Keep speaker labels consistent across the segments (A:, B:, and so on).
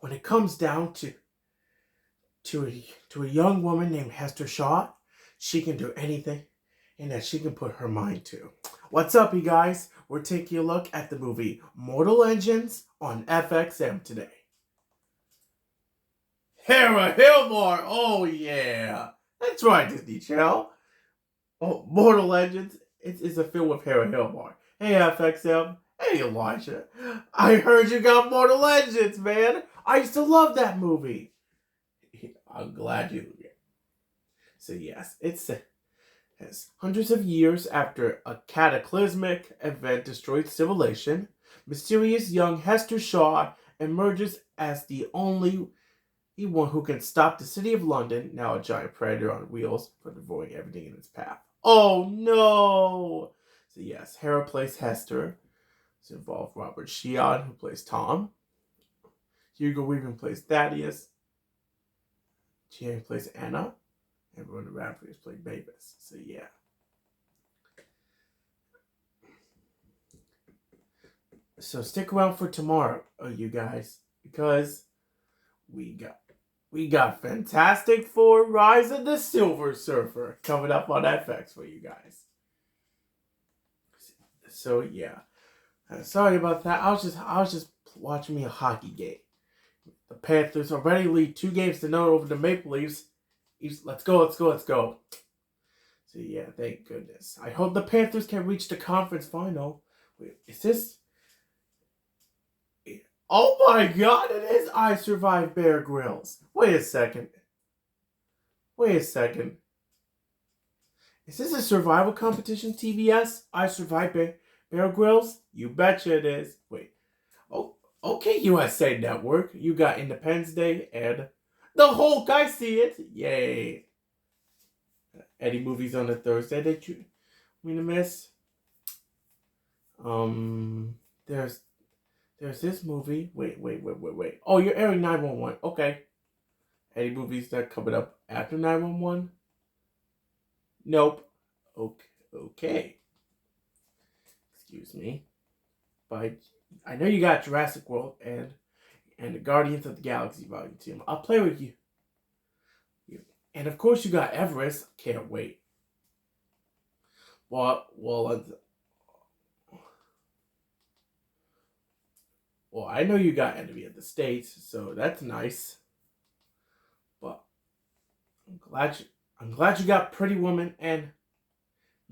A: when it comes down to a young woman named Hester Shaw, she can do anything and that she can put her mind to. What's up, you guys? We're taking a look at the movie Mortal Engines on FXM today. Hera Hillmore! Oh, yeah. That's right, Disney Channel. Oh, Mortal Engines. It's a film with Hera Hillmore. Hey, FXM. Hey, Elijah. I heard you got Mortal Engines, man. I used to love that movie. I'm glad you did. So, yes, it's hundreds of years after a cataclysmic event destroyed civilization, mysterious young Hester Shaw emerges as the only one who can stop the city of London, now a giant predator on wheels, from devouring everything in its path. Oh no! So yes, Hera plays Hester. It's involved Robert Sheehan, who plays Tom. Hugo Weaving plays Thaddeus. Chiang plays Anna. And Rhoda Radcliffe has played Mavis. So yeah. So stick around for tomorrow, you guys, because we got Fantastic Four: Rise of the Silver Surfer coming up on FX for you guys. So yeah, sorry about that. I was just watching me a hockey game. The Panthers already lead 2-0 over the Maple Leafs. Let's go. So yeah, thank goodness. I hope the Panthers can reach the conference final. Wait, is this? Oh my God! It is I Survived Bear Grylls. Wait a second. Is this a survival competition, TBS? I Survived Bear Grylls? You betcha it is. Wait. Oh, okay, USA Network. You got Independence Day and The Hulk. I see it. Yay. Any movies on the Thursday that you gonna miss? There's this movie. Wait. Oh, you're airing 911. Okay. Any movies that are coming up after 911? Nope. Okay. Excuse me. But I know you got Jurassic World and the Guardians of the Galaxy Volume 2. I'll play with you. And of course you got Everest. Can't wait. Well, I know you got Enemy of the States, so that's nice. But I'm glad you got Pretty Woman and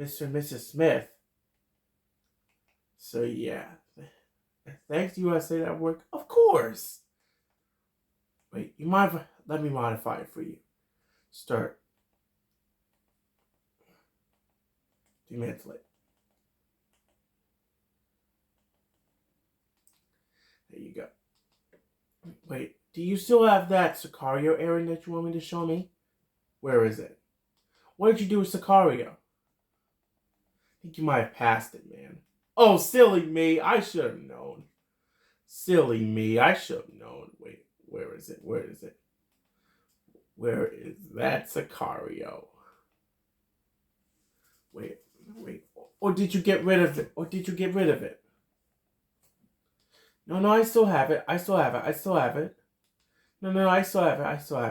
A: Mr. and Mrs. Smith. So yeah. Thanks, USA Network. Of course. Wait, you might let me modify it for you. Start 2 minutes late. There you go. Wait, do you still have that Sicario airing that you want me to show me? Where is it? What did you do with Sicario? I think you might have passed it, man. Oh, silly me. I should have known. Silly me. I should have known. Wait, where is it? Where is that Sicario? Wait. Or did you get rid of it? No, I still have it. No, I still have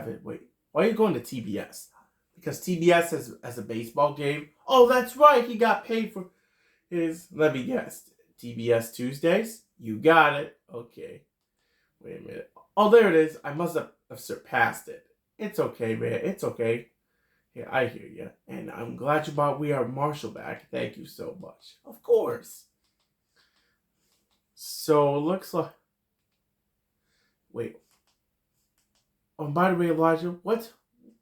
A: it. Wait, why are you going to TBS? Because TBS has a baseball game. Oh, that's right. He got paid for his, let me guess, TBS Tuesdays? You got it. Okay. Wait a minute. Oh, there it is. I must have surpassed it. It's okay, man. It's okay. Yeah, I hear you. And I'm glad you brought We Are Marshall back. Thank you so much. Of course. So, it looks like... Wait. Oh, by the way, Elijah, what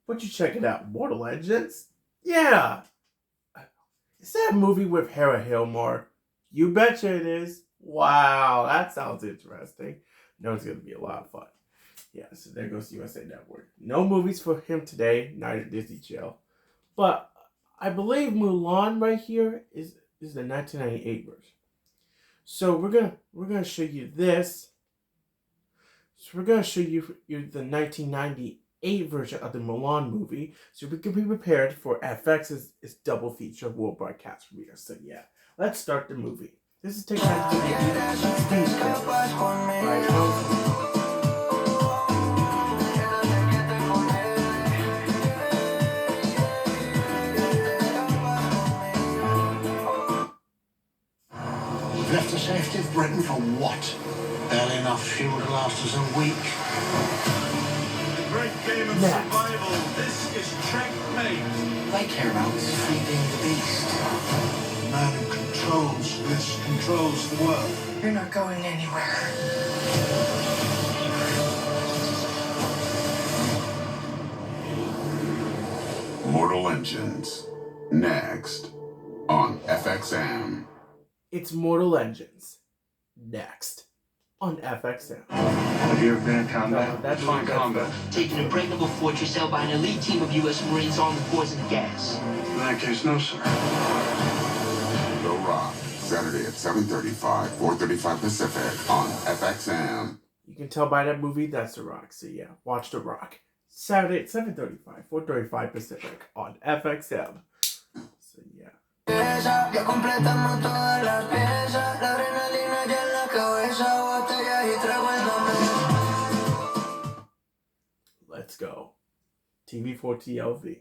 A: you checking out? Mortal Engines? Yeah. Is that a movie with Hera Hillmore? You betcha it is. Wow, that sounds interesting. No, it's going to be a lot of fun. Yeah, so there goes USA Network. No movies for him today, neither Disney Channel. But I believe Mulan right here is the 1998 version. So we're gonna show you this. So we're gonna show you the 1998 version of the Mulan movie, so we can be prepared for FX's double feature world broadcast premiere. So yeah, let's start the movie. This is taking time to make a speech.
B: Britain for what? Barely enough fuel to last us a week.
C: The great game of survival. This is checkmate.
B: All they care about is feeding the beast. The man who controls this controls the world. You're not going anywhere.
D: Mortal Engines. Next on FXM.
A: It's Mortal Engines. Next on FXM.
E: Have you ever been in combat?
A: Define combat.
F: Take an impregnable fortress held by an elite team of U.S. Marines armed with poison gas.
E: In that case, no, sir.
D: The Rock. Saturday at 7:35, 4:35 Pacific on FXM.
A: You can tell by that movie that's The Rock. So yeah, watch The Rock. Saturday at 7:35, 4:35 Pacific on FXM. So yeah. Let's go. TV4TLV.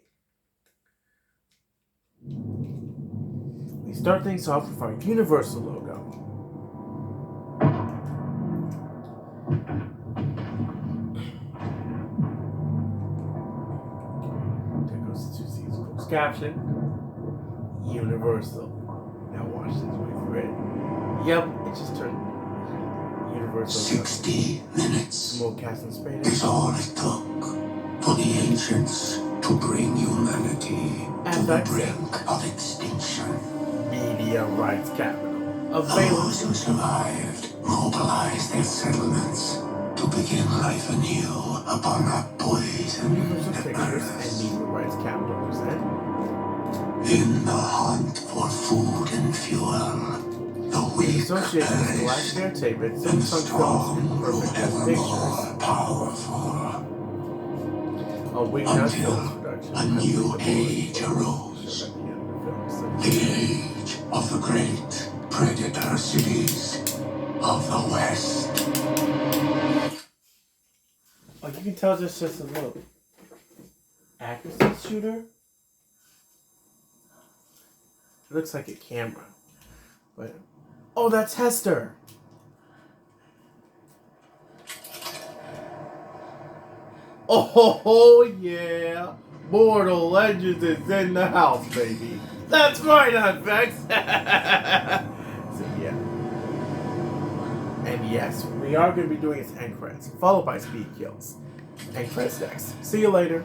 A: We start things off with our Universal logo. There goes the 2 C's closed caption. Universal. Now watch this. Wait for it. Yep, it just turned Universal.
B: 60 minutes
A: More cast in Spanish.
B: is all it took for the ancients to bring humanity to the brink of extinction.
A: Media Rights Capital.
B: Those who survived mobilized their settlements to begin life anew upon a poisoned
A: Universal Pictures and
B: earth.
A: Media Rights Capital present
B: In the hunt for food and fuel, the weak
A: Association with Black
B: perish,
A: Entertainment,
B: and
A: Samsung Films, and
B: strong grow
A: Perfect
B: ever
A: Pictures.
B: more powerful.
A: A Wingnut
B: Until
A: Films production.
B: a new age arose. The age of the great predator cities of the West.
A: Oh, you can tell this just a little accuracy shooter. It looks like a camera, but oh, that's Hester. Oh yeah, Mortal Legends is in the house, baby. That's right, Vex. So yeah, and yes, we are going to be doing its end credits, followed by speed kills. End credits next. See you later.